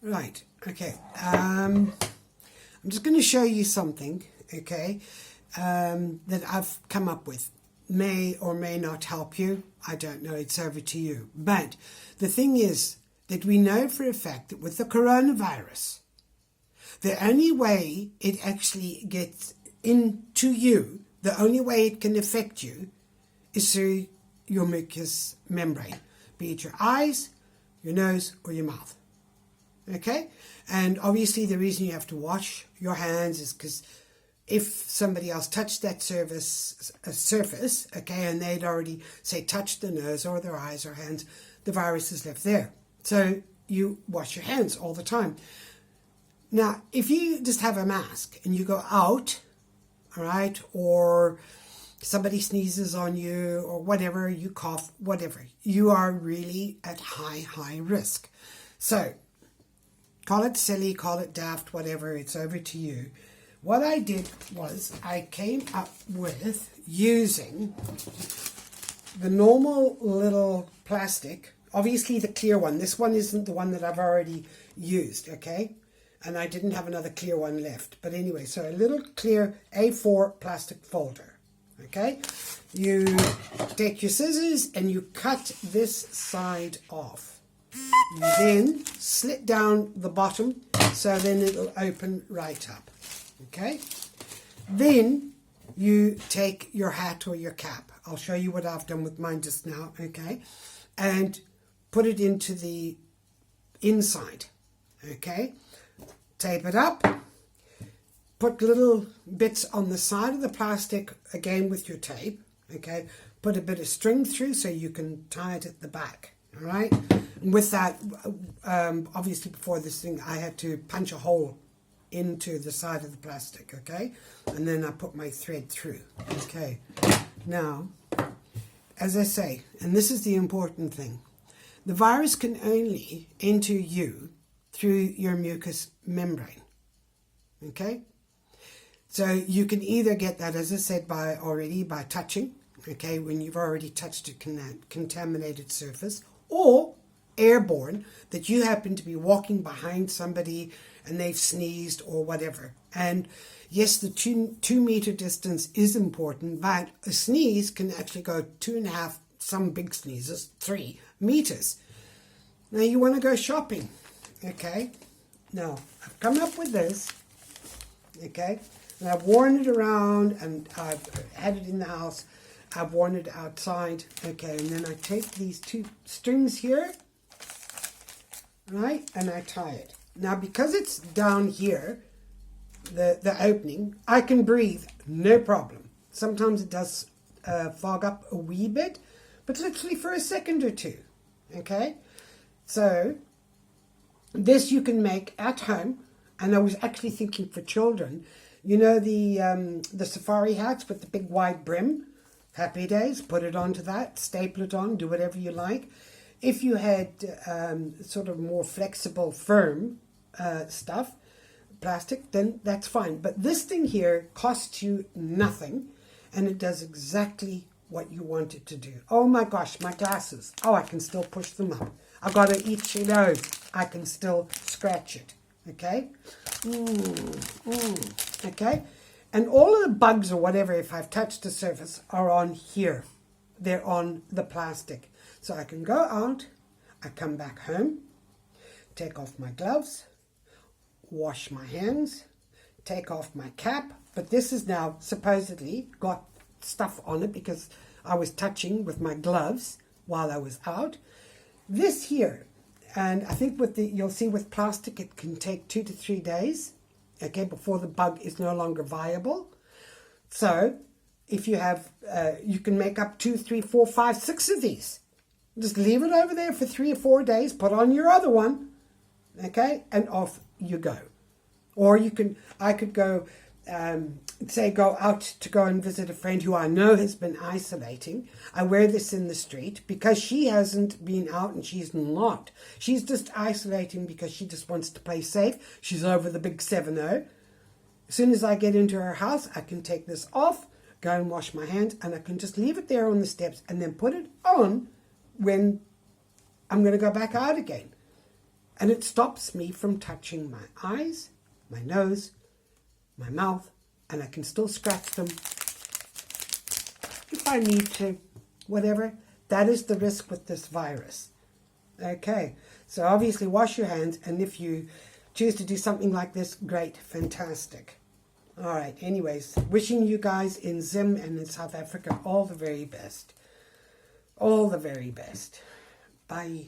Right, okay. I'm just going to show you something, okay, that I've come up with. May or may not help you. I don't know. It's over to you. But the thing is that we know for a fact that with the coronavirus, the only way it actually gets into you, the only way it can affect you, is through your mucous membrane, be it your eyes, your nose, or your mouth. Okay? And obviously the reason you have to wash your hands is because if somebody else touched that surface, okay, and they'd already, say, touched the nose or their eyes or hands, the virus is left there. So you wash your hands all the time. Now, if you just have a mask and you go out, all right, or somebody sneezes on you or whatever, you cough, whatever, you are really at high risk. So call it silly, call it daft, whatever, it's over to you. What I did was I came up with using the normal little plastic, obviously the clear one. This one isn't the one that I've already used, okay? And I didn't have another clear one left. But anyway, so a little clear A4 plastic folder, okay? You take your scissors and you cut this side off. You then slit down the bottom so then it'll open right up. Okay, then you take your hat or your cap. I'll show you what I've done with mine just now, okay, and put it into the inside, okay, tape it up, put little bits on the side of the plastic again with your tape, okay, put a bit of string through so you can tie it at the back, all right. And with that, obviously before this thing I had to punch a hole into the side of the plastic, okay? And then I put my thread through, okay? Now, as I say, and this is the important thing, the virus can only enter you through your mucous membrane, okay? So you can either get that, as I said, by touching, okay, when you've already touched a contaminated surface, or airborne, that you happen to be walking behind somebody and they've sneezed or whatever. And yes, the 2 meter distance is important, but a sneeze can actually go 2.5, some big sneezes, 3 meters. Now you want to go shopping, okay? Now, I've come up with this, okay? And I've worn it around and I've had it in the house. I've worn it outside, okay? And then I take these 2 strings here, right? And I tie it. Now, because it's down here, the opening, I can breathe, no problem. Sometimes it does fog up a wee bit, but literally for a second or two, okay? So, this you can make at home, and I was actually thinking for children, you know the safari hats with the big wide brim? Happy Days, put it onto that, staple it on, do whatever you like. If you had sort of more flexible, firm stuff, plastic, then that's fine. But this thing here costs you nothing, and it does exactly what you want it to do. Oh my gosh, my glasses. Oh, I can still push them up. I've got an itchy nose. I can still scratch it. Okay? Okay? And all of the bugs or whatever, if I've touched the surface, are on here. They're on the plastic. So I can go out, I come back home, take off my gloves, wash my hands, take off my cap. But this has now supposedly got stuff on it because I was touching with my gloves while I was out. This here, and I think you'll see with plastic it can take 2 to 3 days, okay, before the bug is no longer viable. So if you have, you can make up 2, 3, 4, 5, 6 of these. Just leave it over there for 3 or 4 days, put on your other one, okay, and off you go. Or I could go, say go out to go and visit a friend who I know has been isolating. I wear this in the street because she hasn't been out and she's not. She's just isolating because she just wants to play safe. She's over the big 7-0. As soon as I get into her house, I can take this off, go and wash my hands, and I can just leave it there on the steps and then put it on when I'm going to go back out again. And it stops me from touching my eyes, my nose, my mouth, and I can still scratch them if I need to, whatever. That is the risk with this virus. Okay, so obviously wash your hands, and if you choose to do something like this, great, fantastic. All right, anyways, wishing you guys in Zim and in South Africa all the very best. All the very best. Bye.